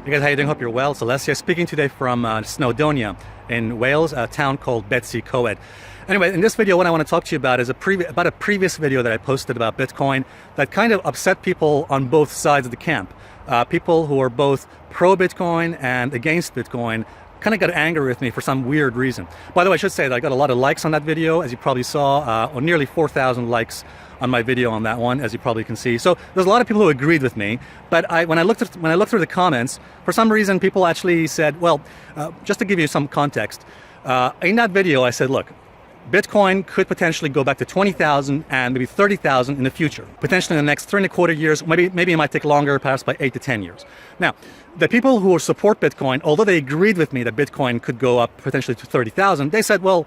Hey guys, how you doing? Hope you're well. It's Alessio speaking today from Snowdonia in Wales, a town called Betsy Coed. Anyway, in this video, what I want to talk to you about is about a previous video that I posted about Bitcoin that kind of upset people on both sides of the camp. People who are both pro-Bitcoin and against Bitcoin kind of got angry with me for some weird reason. By the way, I should say that I got a lot of likes on that video, as you probably saw, or nearly 4,000 likes on my video on that one, as you probably can see. So there's a lot of people who agreed with me, but when I looked through the comments, for some reason people actually said, well, just to give you some context, in that video I said, look, Bitcoin could potentially go back to 20,000 and maybe 30,000 in the future, potentially in the next 3.25 years, maybe it might take longer, perhaps by 8 to 10 years. Now, the people who support Bitcoin, although they agreed with me that Bitcoin could go up potentially to 30,000, they said, well,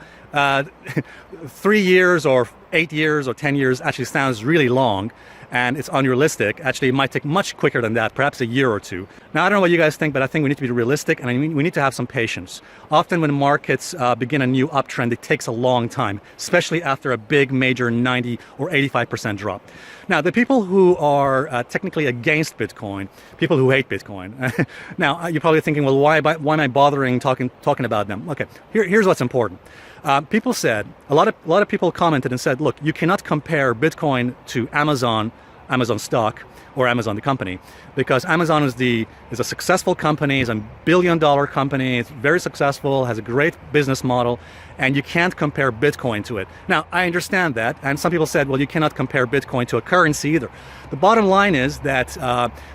3 years or 8 years or 10 years actually sounds really long and it's unrealistic. Actually, it might take much quicker than that, perhaps a year or two. Now, I don't know what you guys think, but I think we need to be realistic and we need to have some patience. Often when markets begin a new uptrend, it takes a long time, especially after a big major 90 or 85% drop. Now, the people who are technically against Bitcoin, people who hate Bitcoin, now you're probably thinking, well, why am I bothering talking about them? Okay, here's what's important. People said, a lot of people commented and said, look, you cannot compare Bitcoin to Amazon stock, or Amazon the company, because Amazon is a successful company, is a billion-dollar company, it's very successful, has a great business model, and you can't compare Bitcoin to it. Now, I understand that, and some people said, well, you cannot compare Bitcoin to a currency either. The bottom line is that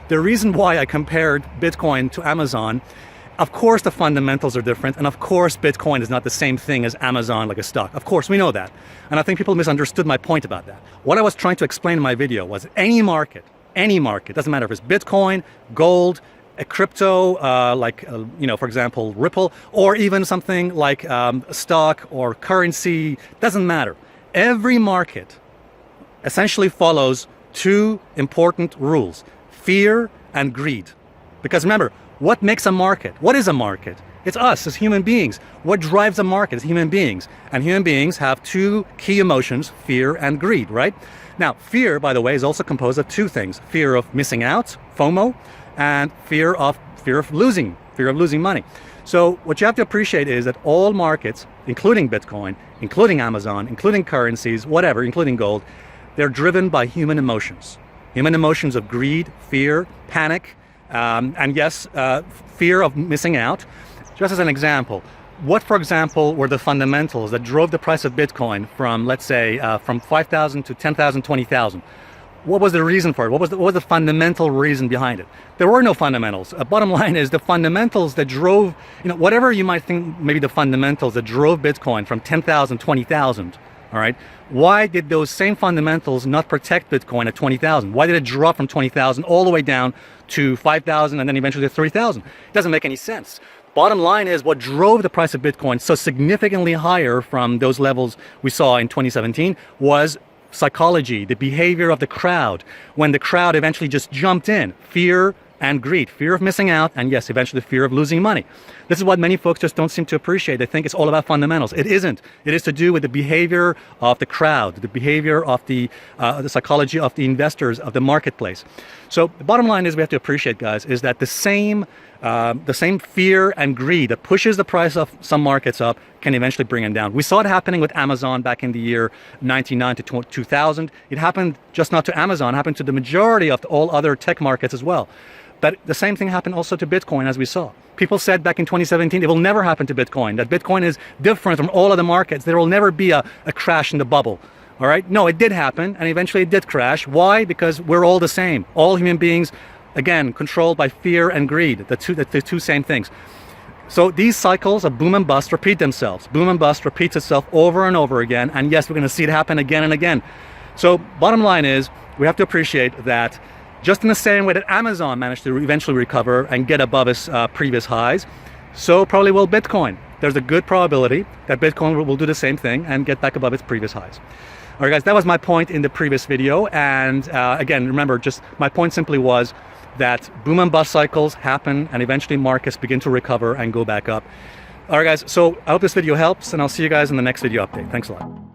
the reason why I compared Bitcoin to Amazon, of course the fundamentals are different, and of course Bitcoin is not the same thing as Amazon like a stock. Of course, we know that. And I think people misunderstood my point about that. What I was trying to explain in my video was any market, doesn't matter if it's Bitcoin, gold, a crypto, for example, Ripple, or even something like a stock or currency, doesn't matter. Every market essentially follows two important rules: fear and greed. Because remember, what makes a market? What is a market? It's us as human beings. What drives a market is human beings. And human beings have two key emotions, fear and greed, right? Now, fear, by the way, is also composed of two things: fear of missing out, FOMO, and fear of losing money. So what you have to appreciate is that all markets, including Bitcoin, including Amazon, including currencies, whatever, including gold, they're driven by human emotions. Human emotions of greed, fear, panic, and yes, fear of missing out. Just as an example, what, for example, were the fundamentals that drove the price of Bitcoin from, let's say, from 5,000 to 10,000, 20,000? What was the reason for it? What was the fundamental reason behind it? There were no fundamentals. Bottom line is the fundamentals that drove, whatever you might think, maybe the fundamentals that drove Bitcoin from 10,000, 20,000, all right? Why did those same fundamentals not protect Bitcoin at 20,000? Why did it drop from 20,000 all the way down to 5,000 and then eventually to 3,000? It doesn't make any sense. Bottom line is what drove the price of Bitcoin so significantly higher from those levels we saw in 2017 was psychology, the behavior of the crowd. When the crowd eventually just jumped in, fear and greed, fear of missing out, and yes, eventually fear of losing money. This is what many folks just don't seem to appreciate. They think it's all about fundamentals. It isn't. It is to do with the behavior of the crowd, the behavior of the psychology of the investors, of the marketplace. So the bottom line is we have to appreciate, guys, is that the same fear and greed that pushes the price of some markets up can eventually bring them down. We saw it happening with Amazon back in the year 99 to 2000. It happened just not to Amazon, it happened to the majority of all other tech markets as well. But the same thing happened also to Bitcoin, as we saw. People said back in 2017, it will never happen to Bitcoin, that Bitcoin is different from all other markets. There will never be a crash in the bubble. All right? No, it did happen, and eventually it did crash. Why? Because we're all the same. All human beings, again, controlled by fear and greed, the two same things. So these cycles of boom and bust repeat themselves. Boom and bust repeats itself over and over again, and yes, we're going to see it happen again and again. So bottom line is, we have to appreciate that just in the same way that Amazon managed to eventually recover and get above its previous highs, so probably will Bitcoin. There's a good probability that Bitcoin will do the same thing and get back above its previous highs. All right, guys, that was my point in the previous video. And again, remember, just my point simply was that boom and bust cycles happen and eventually markets begin to recover and go back up. All right, guys, so I hope this video helps, and I'll see you guys in the next video update. Thanks a lot.